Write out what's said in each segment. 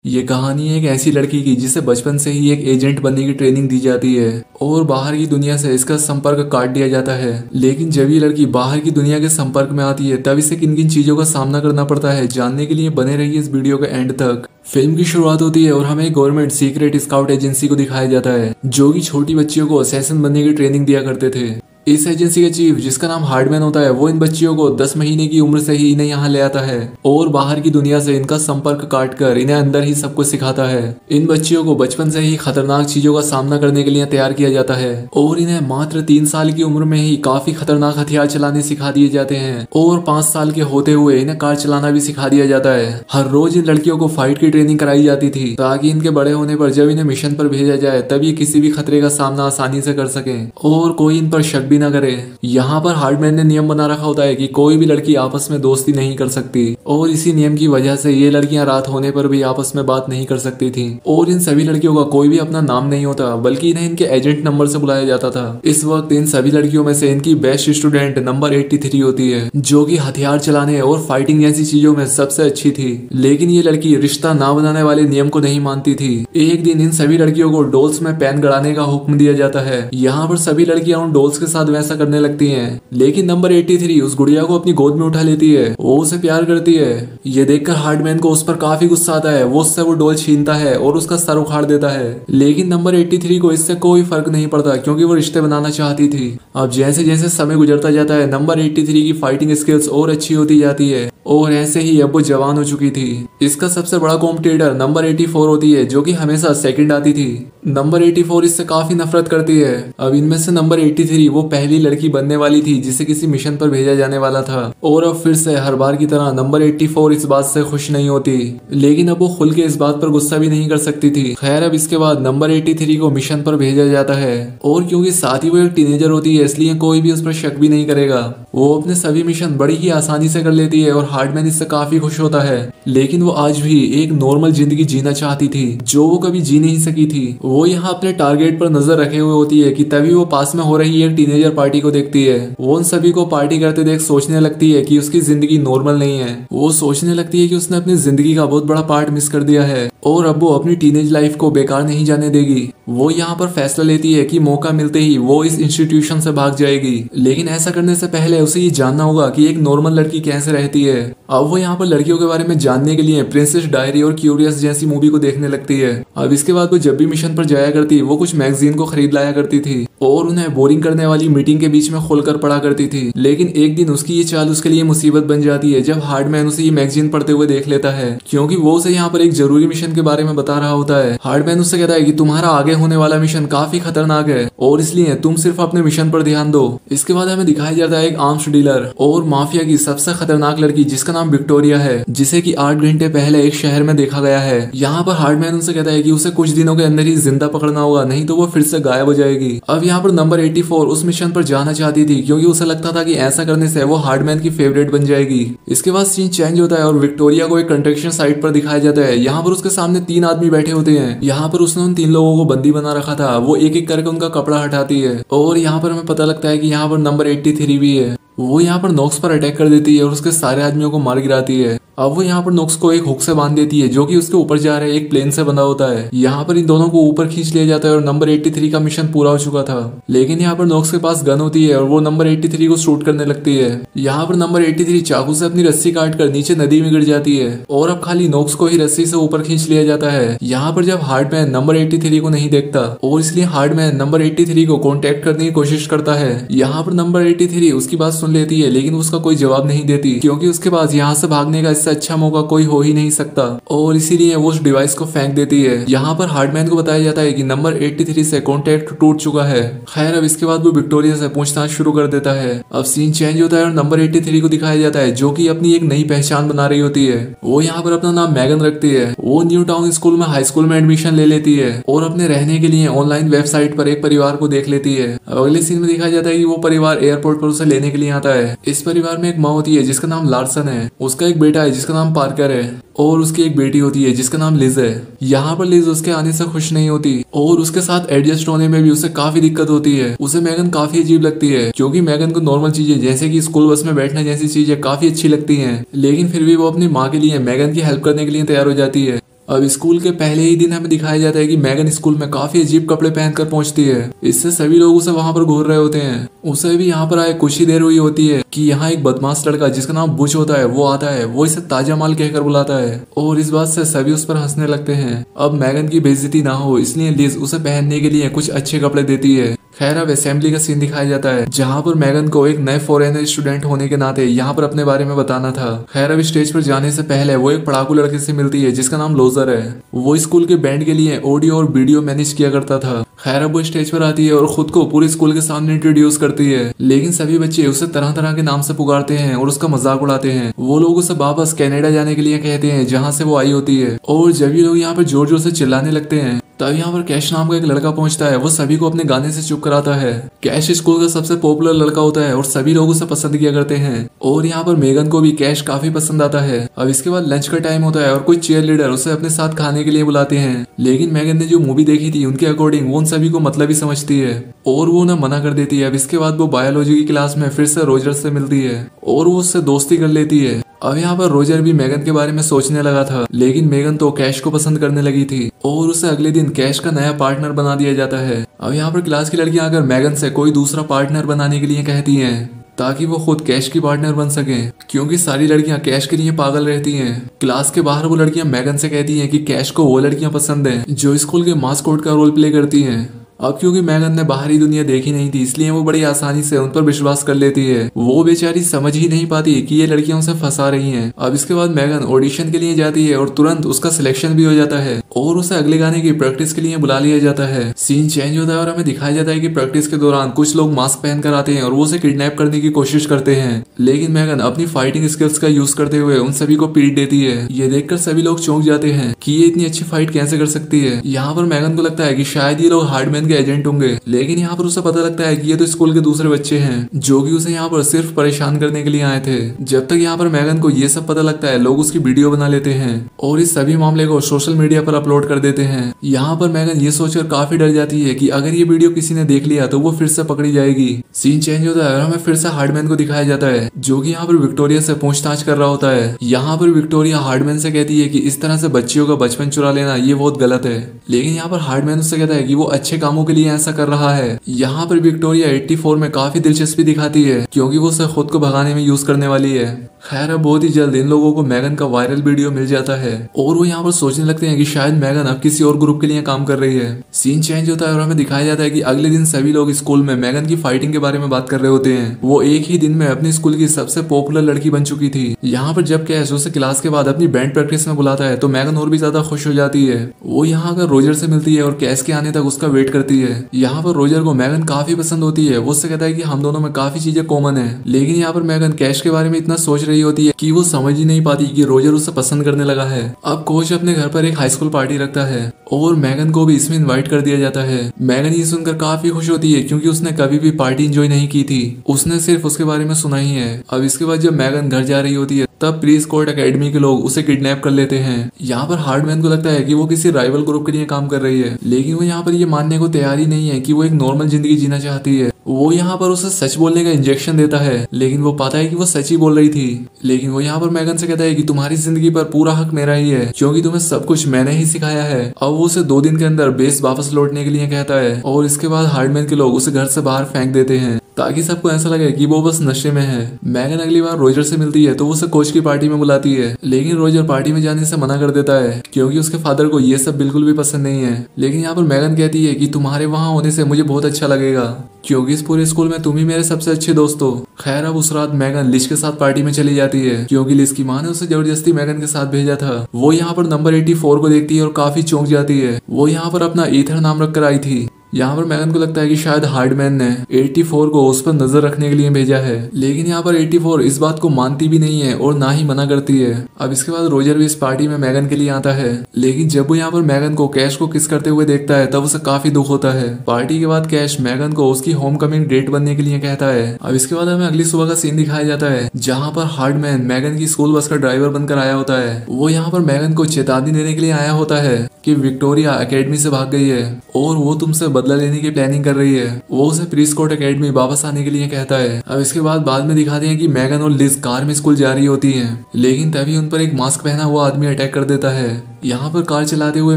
ये कहानी है एक ऐसी लड़की की जिसे बचपन से ही एक एजेंट बनने की ट्रेनिंग दी जाती है और बाहर की दुनिया से इसका संपर्क काट दिया जाता है। लेकिन जब ये लड़की बाहर की दुनिया के संपर्क में आती है तब इसे किन किन चीजों का सामना करना पड़ता है, जानने के लिए बने रहिए इस वीडियो के एंड तक। फिल्म की शुरुआत होती है और हमें एक गवर्नमेंट सीक्रेट स्काउट एजेंसी को दिखाया जाता है जो कि छोटी बच्चियों को असैसिन बनने की ट्रेनिंग दिया करते थे। इस एजेंसी का चीफ, जिसका नाम हार्डमैन होता है, वो इन बच्चियों को 10 महीने की उम्र से ही इन्हें यहाँ ले आता है और बाहर की दुनिया से इनका संपर्क काट कर इन्हें अंदर ही सब कुछ सिखाता है। इन बच्चियों को बचपन से ही खतरनाक चीजों का सामना करने के लिए तैयार किया जाता है और इन्हें मात्र 3 साल की उम्र में ही काफी खतरनाक हथियार चलाने सिखा दिए जाते हैं और 5 साल के होते हुए इन्हें कार चलाना भी सिखा दिया जाता है। हर रोज इन लड़कियों को फाइट की ट्रेनिंग कराई जाती थी ताकि इनके बड़े होने पर जब इन्हें मिशन पर भेजा जाए तब ये किसी भी खतरे का सामना आसानी से कर सके और कोई इन पर शक भी न करे। यहाँ पर हार्डमैन ने नियम बना रखा होता है कि कोई भी लड़की आपस में दोस्ती नहीं कर सकती और इसी नियम की वजह से ये लड़कियां रात होने पर भी आपस में बात नहीं कर सकती थी और इन सभी लड़कियों का कोई भी अपना नाम नहीं होता बल्कि इन्हें इनके एजेंट नंबर से बुलाया जाता था। इस वक्त इन सभी लड़कियों में से इनकी बेस्ट स्टूडेंट नंबर 83 होती है जो कि हथियार चलाने और फाइटिंग जैसी चीजों में सबसे अच्छी थी। लेकिन ये लड़की रिश्ता ना बनाने वाले नियम को नहीं मानती थी। एक दिन इन सभी लड़कियों को डॉल्स में पेन गड़ाने का हुक्म दिया जाता है। यहाँ पर सभी लड़कियां उन डॉल्स के साथ वैसा करने लगती हैं, लेकिन नंबर 83 उस गुड़िया को अपनी गोद में उठा लेती है। वो उसे प्यार करती है। ये देखकर हार्डमैन को उस पर काफी गुस्सा आता है। वो उससे वो डॉल छीनता है और उसका सर उखाड़ देता है। लेकिन नंबर 83 को इससे कोई फर्क नहीं पड़ता क्योंकि वो रिश्ते बनाना चाहती थी। अब जैसे जैसे समय गुजरता जाता है नंबर 83 की फाइटिंग स्किल्स और अच्छी होती जाती है और ऐसे ही अब वो जवान हो चुकी थी। इसका सबसे बड़ा कॉम्पिटिटर नंबर 84 होती है जो कि हमेशा सेकंड आती थी। नंबर 84 इससे काफी नफरत करती है। अब इनमें से नंबर 83 वो पहली लड़की बनने वाली थी जिसे किसी मिशन पर भेजा जाने वाला था और अब फिर से हर बार की तरह नंबर 84 इस बात से खुश नहीं होती, लेकिन अब वो खुल के इस बात पर गुस्सा भी नहीं कर सकती थी। खैर, अब इसके बाद नंबर 83 को मिशन पर भेजा जाता है और क्योंकि साथ ही वो एक टीनेजर होती है इसलिए कोई भी उस पर शक भी नहीं करेगा। वो अपने सभी मिशन बड़ी ही आसानी से कर लेती है और हार्डमैन इससे काफी खुश होता है। लेकिन वो आज भी एक नॉर्मल जिंदगी जीना चाहती थी जो वो कभी जी नहीं सकी थी। वो यहाँ अपने टारगेट पर नजर रखे हुए होती है कि तभी वो पास में हो रही एक टीनेजर पार्टी को देखती है। वो उन सभी को पार्टी करते देख सोचने लगती है कि उसकी जिंदगी नॉर्मल नहीं है। वो सोचने लगती है कि उसने अपनी जिंदगी का बहुत बड़ा पार्ट मिस कर दिया है और अब वो अपनी टीनेज लाइफ को बेकार नहीं जाने देगी। वो यहाँ पर फैसला लेती है कि मौका मिलते ही वो इस इंस्टीट्यूशन से भाग जाएगी, लेकिन ऐसा करने से पहले उसे ये जानना होगा कि एक नॉर्मल लड़की कैसे रहती है। अब वो यहाँ पर लड़कियों के बारे में जानने के लिए प्रिंसेस डायरी और क्यूरियस जैसी मूवी को देखने लगती है। अब इसके बाद वो जब भी मिशन पर जाया करती वो कुछ मैगजीन को खरीद लाया करती थी और उन्हें बोरिंग करने वाली मीटिंग के बीच में खोलकर पढ़ा करती थी। लेकिन एक दिन उसकी ये चाल उसके लिए मुसीबत बन जाती है जब हार्डमैन उसे ये मैगजीन पढ़ते हुए देख लेता है क्योंकि वो उसे यहाँ पर एक जरूरी मिशन के बारे में बता रहा होता है। हार्डमैन उससे कहता है कि तुम्हारा आगे होने वाला मिशन काफी खतरनाक है और इसलिए तुम सिर्फ अपने मिशन पर ध्यान दो। इसके बाद हमें दिखाया जाता है एक आर्म्स डीलर और माफिया की सबसे खतरनाक लड़की जिसका नाम विक्टोरिया है, जिसे कि 8 घंटे पहले एक शहर में देखा गया है। यहाँ पर हार्डमैन उनसे कहता है कि उसे कुछ दिनों के अंदर ही जिंदा पकड़ना होगा, नहीं तो वो फिर से गायब हो जाएगी। अब यहाँ पर नंबर 84 उस मिशन पर जाना चाहती थी क्योंकि उसे लगता था कि ऐसा करने से वो हार्डमैन की फेवरेट बन जाएगी। इसके बाद सीन चेंज होता है और विक्टोरिया को एक कंस्ट्रक्शन साइट पर दिखाया जाता है। यहाँ पर उसके सामने 3 आदमी बैठे होते हैं। यहाँ पर उसने उन 3 लोगों को बंदी बना रखा था। वो एक एक करके उनका कपड़ा हटाती है और यहाँ पर हमें पता लगता है कि यहाँ पर नंबर 83 भी है। वो यहाँ पर नॉक्स पर अटैक कर देती है और उसके सारे आदमियों को मार गिराती है। अब वो यहाँ पर नॉक्स को एक हुक से बांध देती है जो कि उसके ऊपर जा रहे एक प्लेन से बंधा होता है। यहाँ पर इन दोनों को ऊपर खींच लिया जाता है और नंबर 83 का मिशन पूरा हो चुका था। लेकिन यहाँ पर नॉक्स के पास गन होती है और वो नंबर 83 को शूट करने लगती है। यहाँ पर नंबर 83 चाकू से अपनी रस्सी काट कर नीचे नदी में गिर जाती है और अब खाली नॉक्स को ही रस्सी से ऊपर खींच लिया जाता है। यहाँ पर जब हार्डमैन नंबर 83 को नहीं देखता और इसलिए हार्डमैन नंबर 83 को कॉन्टेक्ट करने की कोशिश करता है। यहाँ पर नंबर 83 उसकी बात सुन लेती है लेकिन उसका कोई जवाब नहीं देती क्योंकि उसके पास यहाँ से भागने का इससे अच्छा मौका कोई हो ही नहीं सकता और इसीलिए वो उस डिवाइस को फेंक देती है। यहाँ पर हार्डमैन को बताया जाता है कि नंबर 83 से कॉन्टेक्ट टूट चुका है। खैर, अब इसके बाद वो विक्टोरिया से पूछताछ शुरू कर देता है। अब सीन चेंज होता है और नंबर 83 को दिखाया जाता है जो कि अपनी एक नई पहचान बना रही होती है। वो यहाँ पर अपना नाम मैगन रखती है। वो न्यू टाउन स्कूल में हाई स्कूल में एडमिशन ले लेती है और अपने रहने के लिए ऑनलाइन वेबसाइट पर एक परिवार को देख लेती है। अगले सीन में दिखाया जाता है कि वो परिवार एयरपोर्ट पर उसे लेने के लिए आता है। इस परिवार में एक माँ होती है जिसका नाम लार्सन है, उसका एक बेटा है जिसका नाम पार्कर है और उसकी एक बेटी होती है जिसका नाम लिज है। यहाँ पर लिज उसके आने से खुश नहीं होती और उसके साथ एडजस्ट होने में भी उसे काफी दिक्कत होती है। उसे मैगन काफी अजीब लगती है क्योंकि मैगन को नॉर्मल चीजें जैसे कि स्कूल बस में बैठने जैसी चीजें काफी अच्छी लगती हैं, लेकिन फिर भी वो अपनी माँ के लिए मैगन की हेल्प करने के लिए तैयार हो जाती है। अब स्कूल के पहले ही दिन हमें दिखाया जाता है कि मैगन स्कूल में काफी अजीब कपड़े पहनकर पहुंचती है। इससे सभी लोग उसे वहां पर घूर रहे होते हैं। उसे भी यहाँ पर आए कुछ ही देर हुई होती है कि यहाँ एक बदमाश लड़का जिसका नाम बुश होता है वो आता है। वो इसे ताजा माल कहकर बुलाता है और इस बात से सभी उस पर हंसने लगते हैं। अब मैगन की बेइज्जती ना हो इसलिए लिज उसे पहनने के लिए कुछ अच्छे कपड़े देती है। खैर अब असेंबली का सीन दिखाया जाता है जहाँ पर मैगन को एक नए फॉरेनर स्टूडेंट होने के नाते यहाँ पर अपने बारे में बताना था। खैर अब स्टेज पर जाने से पहले वो एक पढ़ाकू लड़के से मिलती है जिसका नाम लोजर है। वो स्कूल के बैंड के लिए ऑडियो और वीडियो मैनेज किया करता था। खैर अब वो स्टेज पर आती है और खुद को पूरे स्कूल के सामने इंट्रोड्यूस करती है, लेकिन सभी बच्चे उसे तरह तरह के नाम से पुकारते हैं और उसका मजाक उड़ाते हैं। वो लोग उसे वापस कनाडा जाने के लिए कहते हैं जहाँ से वो आई होती है। और जब ये लोग यहाँ पर जोर जोर से चिल्लाने लगते हैं तब यहाँ पर कैश नाम का एक लड़का पहुंचता है। वो सभी को अपने गाने से चुप कराता है। कैश स्कूल का सबसे पॉपुलर लड़का होता है और सभी लोग उसे पसंद किया करते हैं और यहाँ पर मेगन को भी कैश काफी पसंद आता है। अब इसके बाद लंच का टाइम होता है और कुछ चीयर लीडर उसे अपने साथ खाने के लिए बुलाते हैं, लेकिन मेगन ने जो मूवी देखी थी उनके अकॉर्डिंग वो उन सभी को मतलबी समझती है और वो उन्हें मना कर देती है। अब इसके बाद वो बायोलॉजी की क्लास में फिर से रोजर से मिलती है और वो उससे दोस्ती कर लेती है। अब यहाँ पर रोजर भी मेगन के बारे में सोचने लगा था, लेकिन मेगन तो कैश को पसंद करने लगी थी और उसे अगले दिन कैश का नया पार्टनर बना दिया जाता है। अब यहाँ पर क्लास की लड़कियां आकर मेगन से कोई दूसरा पार्टनर बनाने के लिए कहती हैं ताकि वो खुद कैश की पार्टनर बन सके, क्योंकि सारी लड़कियां कैश के लिए पागल रहती हैं। क्लास के बाहर वो लड़कियां मेगन से कहती हैं कि कैश को वो लड़कियां पसंद हैं जो स्कूल के मास्कोट का रोल प्ले करती हैं। अब क्योंकि मैगन ने बाहरी दुनिया देखी नहीं थी इसलिए वो बड़ी आसानी से उन पर विश्वास कर लेती है। वो बेचारी समझ ही नहीं पाती कि ये लड़कियां उसे फंसा रही हैं। अब इसके बाद मैगन ऑडिशन के लिए जाती है और तुरंत उसका सिलेक्शन भी हो जाता है और उसे अगले गाने की प्रैक्टिस के लिए बुला लिया जाता है। सीन चेंज होता है और हमें दिखाया जाता है कि प्रैक्टिस के दौरान कुछ लोग मास्क पहनकर आते हैं और वो उसे किडनैप करने की कोशिश करते हैं, लेकिन मैगन अपनी फाइटिंग स्किल्स का यूज करते हुए उन सभी को पीट देती है। ये देखकर सभी लोग चौंक जाते हैं कि ये इतनी अच्छी फाइट कैसे कर सकती है। यहाँ पर मैगन को लगता है कि शायद ये लोग हार्डमैन के एजेंट होंगे, लेकिन यहाँ पर उसे पता लगता है कि ये तो स्कूल के दूसरे बच्चे हैं जो कि उसे यहाँ पर सिर्फ परेशान करने के लिए आए थे। जब तक यहाँ पर मैगन को ये सब पता लगता है लोग उसकी वीडियो बना लेते हैं और इस सभी मामले को सोशल मीडिया पर अपलोड कर देते हैं। यहाँ पर मैगन ये सोचकर काफी डर जाती है कि अगर ये वीडियो किसी ने देख लिया तो वो फिर से पकड़ी जाएगी। सीन चेंज होता है और हमें फिर से हार्डमैन को दिखाया जाता है जो कि यहाँ पर विक्टोरिया से पूछताछ कर रहा होता है। यहाँ पर विक्टोरिया हार्डमैन से कहती है कि इस तरह से बच्चियों का बचपन चुरा लेना ये बहुत गलत है, लेकिन यहाँ पर हार्डमैन उससे कहता है कि वो अच्छे कामों के लिए ऐसा कर रहा है। यहाँ पर विक्टोरिया 84 में काफी दिलचस्पी दिखाती है क्योंकि वो उसे खुद को भगाने में यूज करने वाली है। खैर अब बहुत ही जल्द इन लोगों को मैगन का वायरल वीडियो मिल जाता है और वो यहाँ पर सोचने लगते हैं कि शायद मैगन अब किसी और ग्रुप के लिए काम कर रही है। सीन चेंज होता है और हमें दिखाया जाता है कि अगले दिन सभी लोग स्कूल में मैगन की फाइटिंग के बारे में बात कर रहे होते हैं। वो एक ही दिन में अपनी स्कूल की सबसे पॉपुलर लड़की बन चुकी थी। यहाँ पर जब कैश उसे क्लास के बाद अपनी बैंड प्रैक्टिस में बुलाता है तो मैगन और भी ज्यादा खुश हो जाती है। वो यहाँ आकर रोजर से मिलती है और कैश के आने तक उसका वेट करती है। यहाँ पर रोजर को मैगन काफी पसंद होती है। वो उससे कहता है कि हम दोनों में काफी चीजें कॉमन है, लेकिन यहाँ पर मैगन कैश के बारे में इतना सोच रही होती है कि वो समझ ही नहीं पाती कि रोजर उसे पसंद करने लगा है। अब कोच अपने घर पर एक हाई स्कूल पार्टी रखता है और मैगन को भी इसमें इनवाइट कर दिया जाता है। मैगन ये सुनकर काफी खुश होती है क्योंकि उसने कभी भी पार्टी एंजॉय नहीं की थी, उसने सिर्फ उसके बारे में सुना ही है। अब इसके बाद जब मैगन घर जा रही होती है तब प्रीस कोर्ट एकेडमी के लोग उसे किडनैप कर लेते हैं। यहाँ पर हार्डमैन को लगता है कि वो किसी राइवल ग्रुप के लिए काम कर रही है, लेकिन वो यहाँ पर ये मानने को तैयार ही नहीं है कि वो एक नॉर्मल जिंदगी जीना चाहती है। वो यहाँ पर उसे सच बोलने का इंजेक्शन देता है, लेकिन वो पाता है कि वो सच ही बोल रही थी। लेकिन वो यहाँ पर मैगन से कहता है कि तुम्हारी जिंदगी पर पूरा हक मेरा ही है क्योंकि तुम्हें सब कुछ मैंने ही सिखाया है। अब वो उसे 2 दिन के अंदर बेस वापस लौटने के लिए कहता है और इसके बाद हार्डमैन के लोग उसे घर से बाहर फेंक देते हैं ताकि सबको ऐसा लगे कि वो बस नशे में है। मैगन अगली बार रोजर से मिलती है तो वो उसे कोच की पार्टी में बुलाती है, लेकिन रोजर पार्टी में जाने से मना कर देता है क्योंकि उसके फादर को ये सब बिल्कुल भी पसंद नहीं है। लेकिन यहाँ पर मैगन कहती है कि तुम्हारे वहाँ होने से मुझे बहुत अच्छा लगेगा क्योंकि इस पूरे स्कूल में तुम ही मेरे सबसे अच्छे दोस्त हो। खैर अब उस रात मैगन लिज के साथ पार्टी में चली जाती है क्योंकि लिज की माँ ने उसे जबरदस्ती मैगन के साथ भेजा था। वो यहाँ पर नंबर 84 को देखती है और काफी चौंक जाती है। वो यहाँ पर अपना ईथर नाम रख कर आई थी। यहाँ पर मैगन को लगता है कि शायद हार्डमैन ने 84 को उस पर नजर रखने के लिए भेजा है, लेकिन यहाँ पर 84 इस बात को मानती भी नहीं है और ना ही मना करती है। अब इसके बाद रोजर भी इस पार्टी में मैगन के लिए आता है, लेकिन जब वो यहाँ पर मैगन को कैश को किस करते हुए देखता है तब उसे काफी दुख होता है। पार्टी के बाद कैश मैगन को उसकी होम कमिंग डेट बनने के लिए कहता है। अब इसके बाद हमें अगली सुबह का सीन दिखाया जाता है जहाँ पर हार्डमैन मैगन की स्कूल बस का ड्राइवर बनकर आया होता है। वो यहाँ पर मैगन को चेतावनी देने के लिए आया होता है कि विक्टोरिया एकेडमी से भाग गई है और वो तुमसे बदला लेने की प्लानिंग कर रही है। वो उसे प्रीस कोर्ट एकेडमी वापस आने के लिए कहता है। अब इसके बाद में दिखाते हैं कि मैगन और लिज कार में स्कूल जा रही होती हैं, लेकिन तभी उन पर एक मास्क पहना हुआ आदमी अटैक कर देता है। यहाँ पर कार चलाते हुए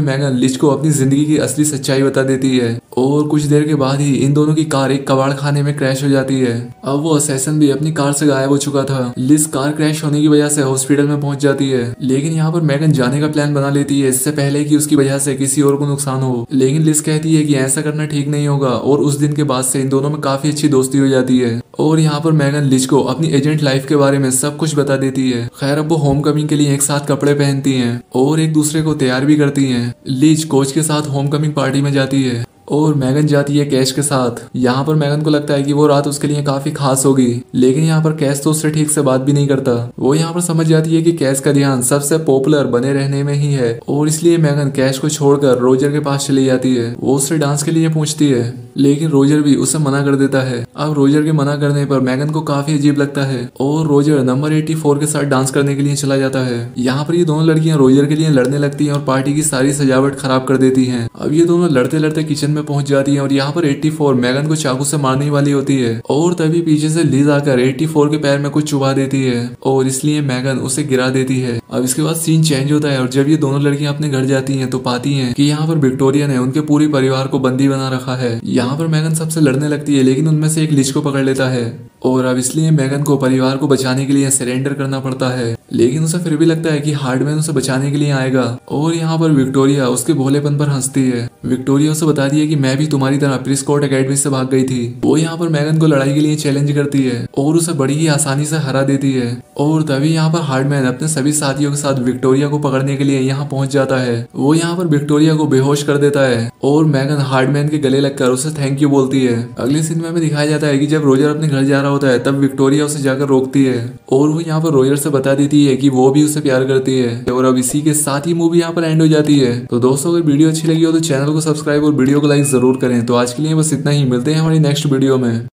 मैगन लिज को अपनी जिंदगी की असली सच्चाई बता देती है और कुछ देर के बाद ही इन दोनों की कार एक कबाड़ खाने में क्रैश हो जाती है। अब वो असैसिन भी अपनी कार से गायब हो चुका था। लिज कार क्रैश होने की वजह से हॉस्पिटल में पहुंच जाती है, लेकिन यहाँ पर मैगन जाने का प्लान बना लेती है इससे पहले कि उसकी वजह से किसी और को नुकसान हो। लेकिन लिज कहती है कि ऐसा करना ठीक नहीं होगा और उस दिन के बाद से इन दोनों में काफी अच्छी दोस्ती हो जाती है। और यहाँ पर मैगन लिज को अपनी एजेंट लाइफ के बारे में सब कुछ बता देती है। खैर अब वो होम कमिंग के लिए एक साथ कपड़े पहनती हैं और एक दूसरे को तैयार भी करती हैं। लिज कोच के साथ होम कमिंग पार्टी में जाती है और मैगन जाती है कैश के साथ। यहाँ पर मैगन को लगता है कि वो रात उसके लिए काफी खास होगी, लेकिन यहाँ पर कैश तो उससे ठीक से बात भी नहीं करता। वो यहाँ पर समझ जाती है कि कैश का ध्यान सबसे पॉपुलर बने रहने में ही है और इसलिए मैगन कैश को छोड़कर रोजर के पास चली जाती है। वो उससे डांस के लिए पूछती है, लेकिन रोजर भी उसे मना कर देता है। अब रोजर के मना करने पर मैगन को काफी अजीब लगता है और रोजर नंबर 84 के साथ डांस करने के लिए चला जाता है। यहाँ पर ये दोनों लड़कियां रोजर के लिए लड़ने लगती हैं और पार्टी की सारी सजावट खराब कर देती हैं। अब ये दोनों लड़ते लड़ते किचन में पहुंच जाती है और यहाँ पर 84 मैगन को चाकू से मारने वाली होती है और तभी पीछे से लिज आकर 84 के पैर में कुछ चुभा देती है और इसलिए मैगन उसे गिरा देती है। अब इसके बाद सीन चेंज होता है और जब ये दोनों लड़कियां अपने घर जाती हैं तो पाती हैं कि यहाँ पर विक्टोरिया ने उनके पूरे परिवार को बंदी बना रखा है। यहाँ पर मैगन सबसे लड़ने लगती है, लेकिन उनमें से एक लिज को पकड़ लेता है और अब इसलिए मैगन को परिवार को बचाने के लिए सरेंडर करना पड़ता है। लेकिन उसे फिर भी लगता है कि हार्डमैन उसे बचाने के लिए आएगा और यहाँ पर विक्टोरिया उसके भोलेपन पर हंसती है। विक्टोरिया उसे बताती है कि मैं भी तुम्हारी तरह प्रिस्कॉट एकेडमी से भाग गई थी। वो यहाँ पर मैगन को लड़ाई के लिए चैलेंज करती है और उसे बड़ी ही आसानी से हरा देती है और तभी यहाँ पर हार्डमैन अपने सभी साथियों के साथ विक्टोरिया को पकड़ने के लिए यहाँ पहुंच जाता है। वो यहाँ पर विक्टोरिया को बेहोश कर देता है और मैगन हार्डमैन के गले लगकर उसे थैंक यू बोलती है। अगले सीन में दिखाया जाता है कि जब रोजर अपने घर जा रहा होता है तब विक्टोरिया उसे जाकर रोकती है और वो यहाँ पर रोजर से बता देती है कि वो भी उसे प्यार करती है। और अब इसी के साथ ही मूवी यहाँ पर एंड हो जाती है। तो दोस्तों अगर वीडियो अच्छी लगी हो तो चैनल को सब्सक्राइब और वीडियो को लाइक जरूर करें। तो आज के लिए बस इतना ही, मिलते हैं हमारी नेक्स्ट वीडियो में।